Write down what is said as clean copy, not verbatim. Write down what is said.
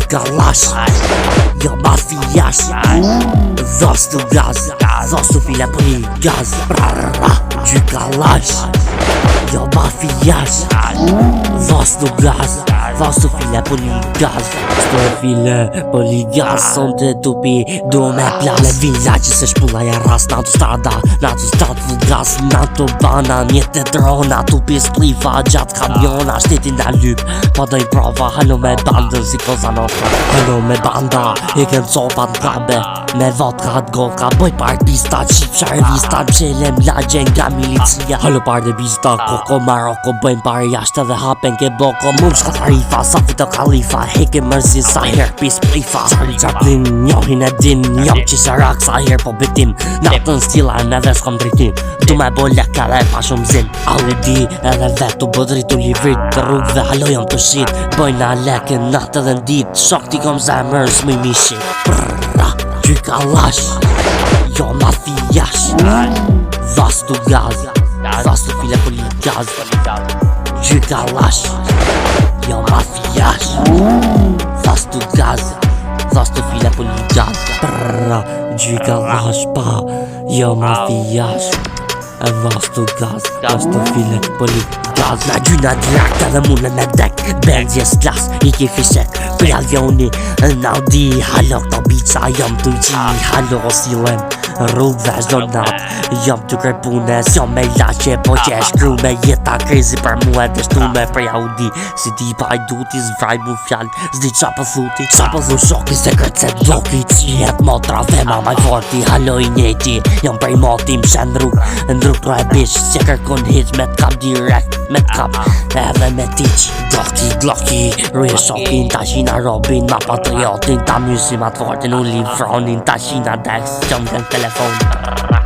Gjykallash, jo mafijash, dhos të gaz, dhos të file për një gaz. Gjykallash, jo mafijash, dhos të gaz, dhos të file për një gaz. Sto file për një gaz, son të tupi du me plas. Me villa që se shpulla e ras, në autostrada, në autostrat vulgas, në autobana, njete drona, tupi splifa, gjatë kamiona, shtetin da lyp, po dojnë prova, halo me bandën si koza nofra. Halo me banda, i kem copat n'kabe, me vodka t'goka, boj partista, qip sharvista, m'qelem lagje nga milicia. Halo parde bista, koko Maroko, bëjmë pare jashtë dhe hapen ke boko, mund shka tarifa, sa fito kalifa, heke mërzi sa her pis plifa. Charlie Chaplin, njohin e din, jam që sharak sa her po betim, natën stila në dhe s'kom drejtim, du me bo leka dhe pa shumë zin. Alli di edhe vetu bëdrit u livrit, të rrug dhe halo jam të shit, bojna leke natë dhe ndit, shok ti kom zemër s'muj mi shit. Gjykallash, jo mafijash, dhos të gaz, dhos të file për një gaz. Gjykallash, jo mafijash, dhos të gaz, dhos të file për një gaz. Gjykallash pa, jo mafijash, dhos të gaz, dhos të file për një gaz. Na gjyna direkt edhe mune me dek, Belgjes klas, i ki fishek, për avioni, në Audi. Halo këto bica, jam të qi, halo silem, rrug dhe shdo nat, jam të kërpune, s'jom me laqe, po që e shkru me jeta krizi për mua të shtu me prej Audi. Si ti pa i duti, zvraj mu fjall, zdi qa për thuti, qa për dhu shoki se kërcet bloki, qihet motra vema maj forti, halo i njeti, jam prej moti më shen rrug pro e bish, që kërkon hit me t'kap direkt, me t'kap edhe me tiq. Glocki, rruje shokin, ta shina robin, ma patriotin, ta mysim atë fortin, u liv fronin, ta shina dex, qëm në telefon.